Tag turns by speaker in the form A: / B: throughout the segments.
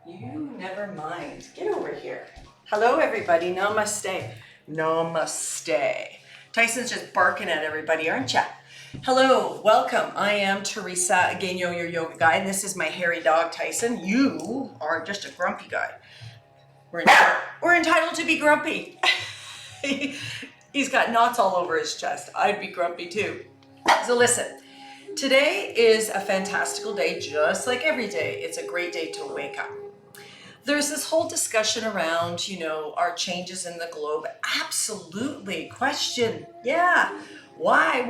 A: You never mind. Get over here. Hello, everybody. Namaste. Namaste. Tyson's just barking at everybody, aren't ya? Hello, welcome. I am Teresa, again, your yoga guide, and this is my hairy dog, Tyson. You are just a grumpy guy. We're entitled to be grumpy. He's got knots all over his chest. I'd be grumpy too. So listen, today is a fantastical day, just like every day. It's a great day to wake up. There's this whole discussion around, our changes in the globe. Absolutely. Question. Yeah. Why?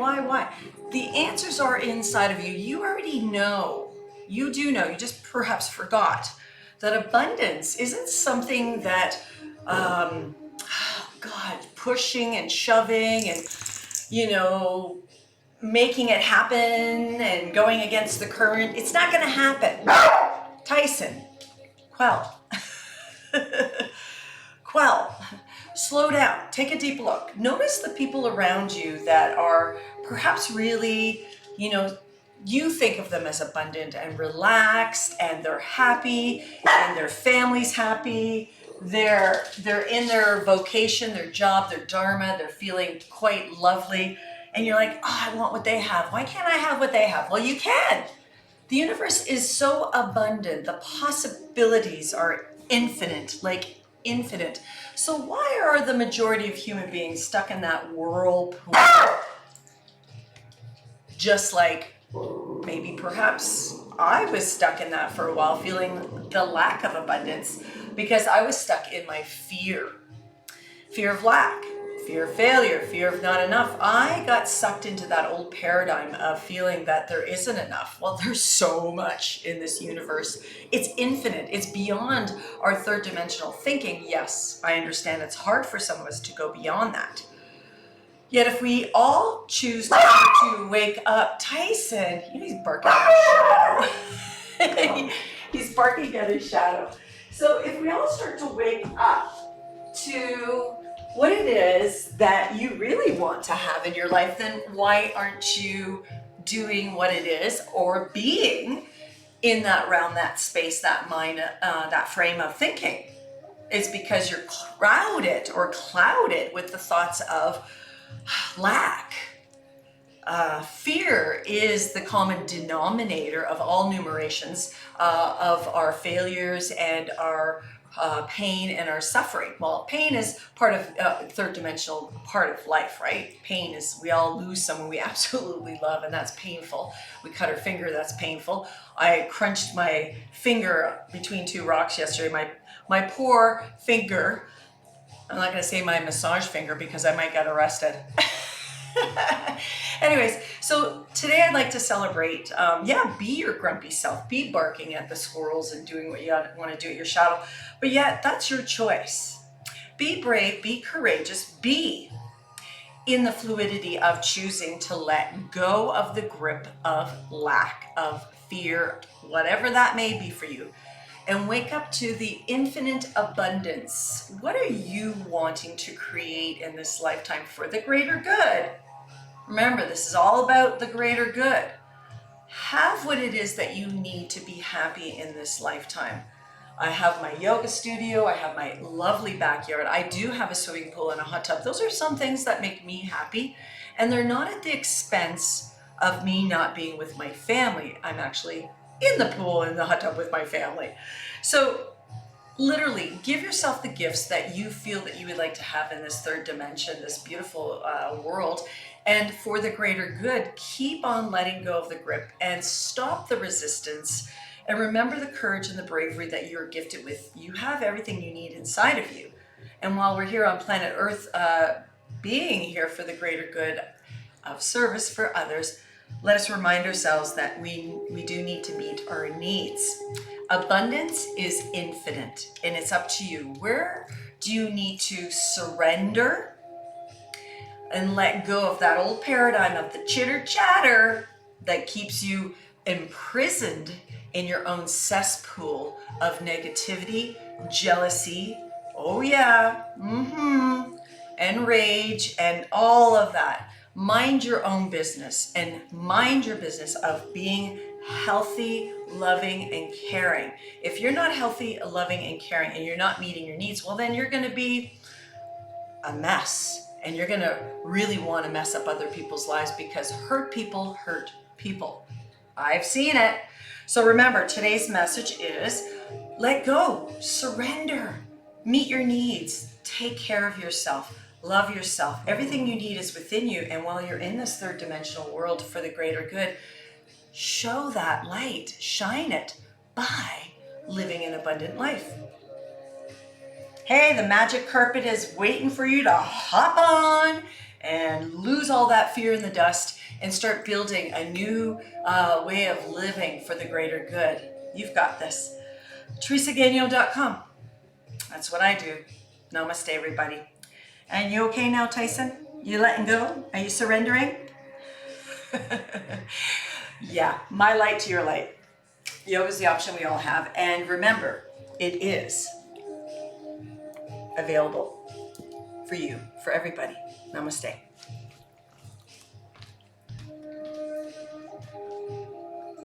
A: The answers are inside of you. You already know. You do know. You just perhaps forgot that abundance isn't something that, pushing and shoving and, making it happen and going against the current. It's not going to happen. Tyson, quell. Quell. Slow down. Take a deep look. Notice the people around you that are perhaps really, you think of them as abundant and relaxed, and they're happy, and their family's happy. They're in their vocation, their job, their dharma. They're feeling quite lovely. And you're like, oh, I want what they have. Why can't I have what they have? Well, you can. The universe is so abundant. The possibilities are infinite, like infinite. So why are the majority of human beings stuck in that whirlpool? Just like maybe perhaps I was stuck in that for a while, feeling the lack of abundance because I was stuck in my fear of lack, fear of failure, fear of not enough. I got sucked into that old paradigm of feeling that there isn't enough. Well, there's so much in this universe. It's infinite. It's beyond our third dimensional thinking. Yes, I understand it's hard for some of us to go beyond that. Yet if we all choose to wake up, Tyson, he's barking at his shadow. He's barking at his shadow. So if we all start to wake up to what it is that you really want to have in your life, then why aren't you doing what it is or being in that realm, that space, that mind, that frame of thinking? It's because you're clouded with the thoughts of lack. Fear is the common denominator of all numerations of our failures and our pain and our suffering. Well, pain is part of third dimensional part of life, right? Pain is, we all lose someone we absolutely love, and that's painful. We cut our finger, that's painful. I crunched my finger between two rocks yesterday. My poor finger. I'm not going to say my massage finger because I might get arrested. Anyways, so today I'd like to celebrate, be your grumpy self, be barking at the squirrels and doing what you want to do at your shadow, but yet that's your choice. Be brave, be courageous, be in the fluidity of choosing to let go of the grip of lack, of fear, whatever that may be for you, and wake up to the infinite abundance. What are you wanting to create in this lifetime for the greater good? Remember, this is all about the greater good. Have what it is that you need to be happy in this lifetime. I have my yoga studio. I have my lovely backyard. I do have a swimming pool and a hot tub. Those are some things that make me happy, and they're not at the expense of me not being with my family. I'm actually in the pool and the hot tub with my family. So literally give yourself the gifts that you feel that you would like to have in this third dimension, this beautiful world. And for the greater good, keep on letting go of the grip and stop the resistance. And remember the courage and the bravery that you're gifted with. You have everything you need inside of you. And while we're here on planet Earth, being here for the greater good of service for others, let us remind ourselves that we do need to meet our needs. Abundance is infinite, and it's up to you. Where do you need to surrender and let go of that old paradigm of the chitter chatter that keeps you imprisoned in your own cesspool of negativity, jealousy, and rage and all of that? Mind your own business and mind your business of being healthy, loving, and caring. If you're not healthy, loving, and caring, and you're not meeting your needs, well, then you're going to be a mess. And you're going to really want to mess up other people's lives, because hurt people hurt people. I've seen it. So remember, today's message is let go, surrender, meet your needs, take care of yourself, love yourself. Everything you need is within you. And while you're in this third dimensional world for the greater good, show that light, shine it by living an abundant life. Hey, the magic carpet is waiting for you to hop on and lose all that fear in the dust and start building a new way of living for the greater good. You've got this. TeresaGagnon.com. That's what I do. Namaste, everybody. And you okay now, Tyson? You letting go? Are you surrendering? Yeah, my light to your light. Yoga is the option we all have. And remember, it is available for you, for everybody. Namaste.